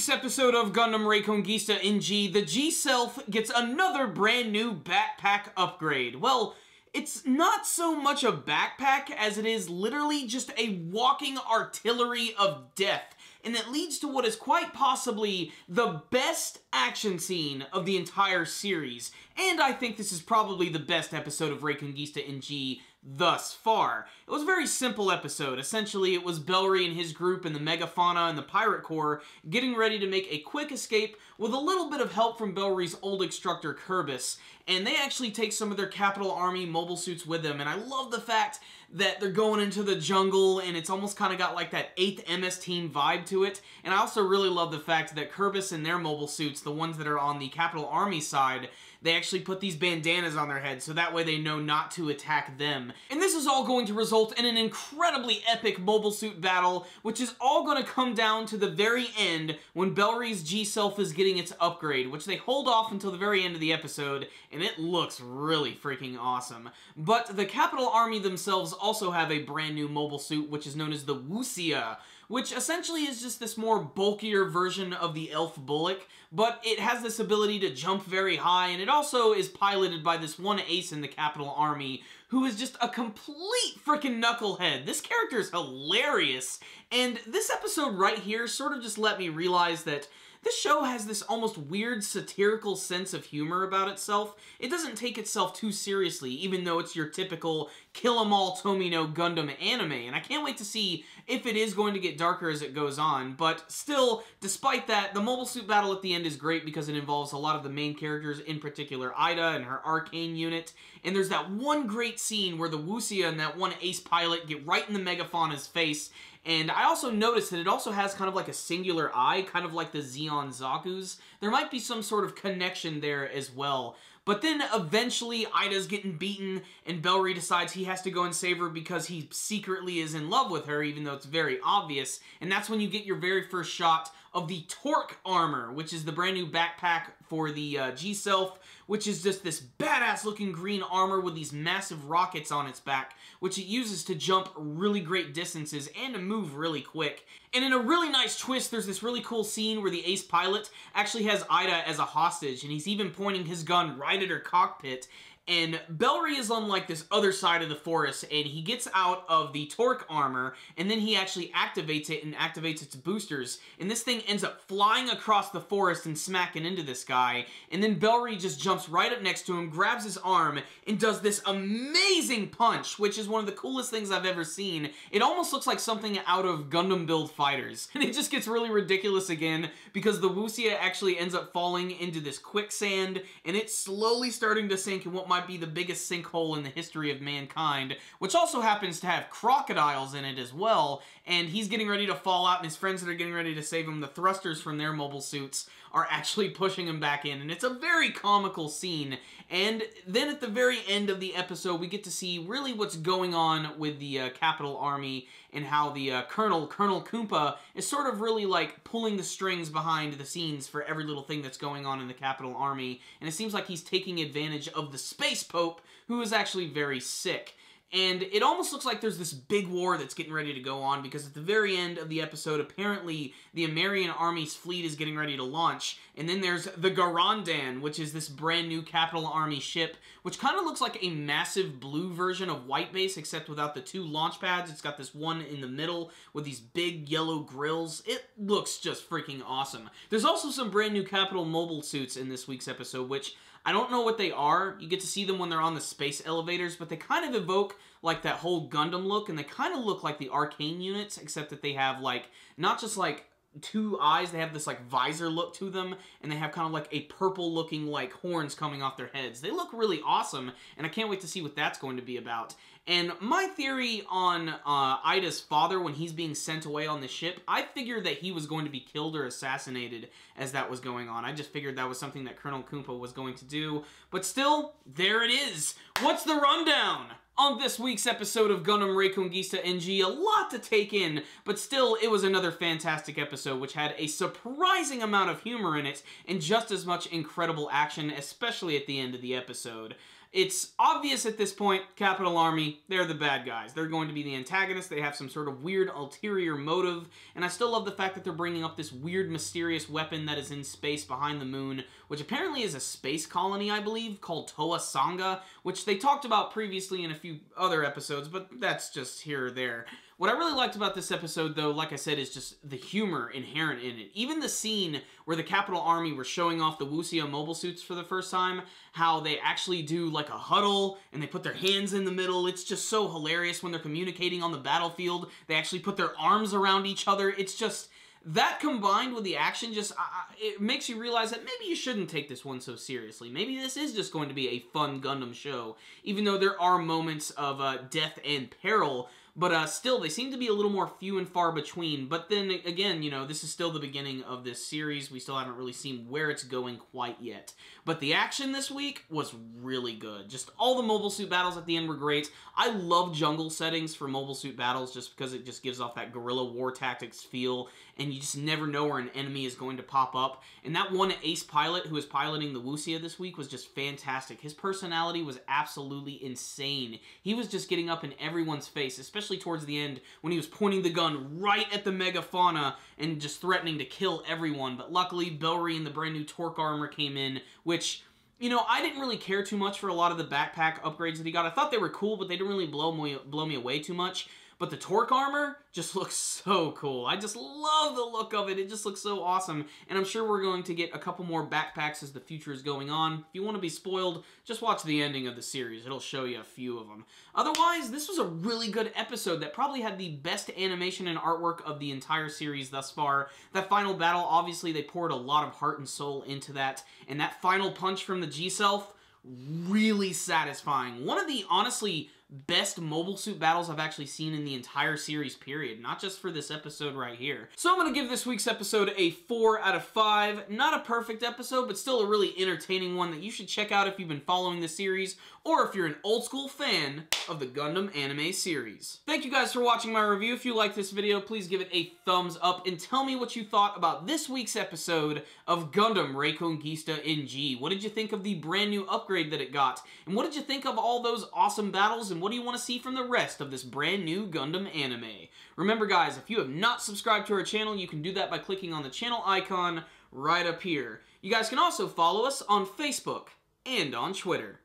week's episode of Gundam Reconguista NG, the G-Self gets another brand new backpack upgrade. Well, it's not so much a backpack as it is literally just a walking artillery of death, and it leads to what is quite possibly the best action scene of the entire series. And I think this is probably the best episode of Reconguista NG thus far. It was a very simple episode. Essentially, it was Bellry and his group and the Megafauna and the Pirate Corps getting ready to make a quick escape with a little bit of help from Bellry's old instructor, Kerbis. And they actually take some of their Capital Army mobile suits with them. And I love the fact that they're going into the jungle and it's almost kind of got like that 8th MS Team vibe to it. And I also really love the fact that Kerbis and their mobile suits, the ones that are on the Capital Army side, they actually put these bandanas on their heads so that way they know not to attack them. And this is all going to result in an incredibly epic mobile suit battle, which is all going to come down to the very end when Bellry's G-Self is getting its upgrade, which they hold off until the very end of the episode, and it looks really freaking awesome. But the Capital Army themselves also have a brand new mobile suit, which is known as the Wuxia, which essentially is just this more bulkier version of the Elf Bullock, but it has this ability to jump very high, and it also is piloted by this one ace in the Capital Army, who is just a complete freaking knucklehead. This character is hilarious, and this episode right here sort of just let me realize that this show has this almost weird satirical sense of humor about itself. It doesn't take itself too seriously, even though it's your typical kill-em-all Tomino Gundam anime, and I can't wait to see if it is going to get darker as it goes on, but still, despite that, the mobile suit battle at the end is great because it involves a lot of the main characters, in particular Ida and her arcane unit, and there's that one great scene where the Wuxia and that one ace pilot get right in the Megafauna's face. And I also noticed that it also has kind of like a singular eye, kind of like the Zeon Zaku's. There might be some sort of connection there as well. But then eventually Ida's getting beaten and Bellry decides he has to go and save her because he secretly is in love with her, even though it's very obvious. And that's when you get your very first shot of the Torque armor, which is the brand new backpack for the G-Self, which is just this badass looking green armor with these massive rockets on its back, which it uses to jump really great distances and to move really quick. And in a really nice twist, there's this really cool scene where the ace pilot actually has Ida as a hostage, and he's even pointing his gun right at her cockpit. And Bellry is on like this other side of the forest, and he gets out of the Torque armor, and then he actually activates it and activates its boosters, and this thing ends up flying across the forest and smacking into this guy, and then Bellry just jumps right up next to him, grabs his arm, and does this amazing punch, which is one of the coolest things I've ever seen. It almost looks like something out of Gundam Build Fighters, and it just gets really ridiculous again, because the Wuxia actually ends up falling into this quicksand, and it's slowly starting to sink in what might be the biggest sinkhole in the history of mankind, which also happens to have crocodiles in it as well, and he's getting ready to fall out, and his friends that are getting ready to save him, the thrusters from their mobile suits, are actually pushing him back in, and it's a very comical scene. And then at the very end of the episode, we get to see really what's going on with the Capital Army, and how the Colonel Kumpa, is sort of really like pulling the strings behind the scenes for every little thing that's going on in the Capital Army, and it seems like he's taking advantage of the Space Pope, who is actually very sick. And it almost looks like there's this big war that's getting ready to go on, because at the very end of the episode, apparently the Amerian Army's fleet is getting ready to launch, and then there's the Garandan, which is this brand new Capital Army ship, which kind of looks like a massive blue version of White Base, except without the 2 launch pads. It's got this one in the middle with these big yellow grills. It looks just freaking awesome. There's also some brand new Capital mobile suits in this week's episode, which I don't know what they are. You get to see them when they're on the space elevators, but they kind of evoke like that whole Gundam look, and they kind of look like the arcane units, except that they have like, not just like 2 eyes, they have this like visor look to them, and they have kind of like a purple looking like horns coming off their heads. They look really awesome, and I can't wait to see what that's going to be about. And my theory on Ida's father, when he's being sent away on the ship, I figured that he was going to be killed or assassinated as that was going on. I just figured that was something that Colonel Kumpa was going to do. But still, there it is. What's the rundown on this week's episode of Gundam Reconguista NG? A lot to take in, but still, it was another fantastic episode, which had a surprising amount of humor in it, and just as much incredible action, especially at the end of the episode. It's obvious at this point, Capital Army, they're the bad guys. They're going to be the antagonists. They have some sort of weird ulterior motive, and I still love the fact that they're bringing up this weird, mysterious weapon that is in space behind the moon, which apparently is a space colony, I believe, called Toa Sanga, which they talked about previously in a few other episodes, but that's just here or there. What I really liked about this episode, though, like I said, is just the humor inherent in it. Even the scene where the Capital Army were showing off the Wuxia mobile suits for the first time, how they actually do like a huddle and they put their hands in the middle. It's just so hilarious when they're communicating on the battlefield. They actually put their arms around each other. It's just, that combined with the action, just it makes you realize that maybe you shouldn't take this one so seriously. Maybe this is just going to be a fun Gundam show, even though there are moments of death and peril. But still, they seem to be a little more few and far between. But then again, you know, this is still the beginning of this series. We still haven't really seen where it's going quite yet. But the action this week was really good. Just all the mobile suit battles at the end were great. I love jungle settings for mobile suit battles just because it just gives off that guerrilla war tactics feel. And you just never know where an enemy is going to pop up. And that one ace pilot who was piloting the Wuxia this week was just fantastic. His personality was absolutely insane. He was just getting up in everyone's face, especially towards the end when he was pointing the gun right at the megafauna and just threatening to kill everyone. But luckily, Bellry and the brand new torque armor came in, which, you know, I didn't really care too much for a lot of the backpack upgrades that he got. I thought they were cool, but they didn't really blow me away too much. But the torque armor just looks so cool. I just love the look of it. It just looks so awesome. And I'm sure we're going to get a couple more backpacks as the future is going on. If you want to be spoiled, just watch the ending of the series. It'll show you a few of them. Otherwise, this was a really good episode that probably had the best animation and artwork of the entire series thus far. That final battle, obviously, they poured a lot of heart and soul into that. And that final punch from the G-Self, really satisfying. One of the, honestly, best mobile suit battles I've actually seen in the entire series, period. Not just for this episode right here. So I'm going to give this week's episode a 4 out of 5. Not a perfect episode, but still a really entertaining one that you should check out if you've been following the series, or if you're an old school fan of the Gundam anime series. Thank you guys for watching my review. If you like this video, please give it a thumbs up and tell me what you thought about this week's episode of Gundam Reconguista NG. What did you think of the brand new upgrade that it got? And what did you think of all those awesome battles? And what do you want to see from the rest of this brand new Gundam anime? Remember guys, if you have not subscribed to our channel, you can do that by clicking on the channel icon right up here. You guys can also follow us on Facebook and on Twitter.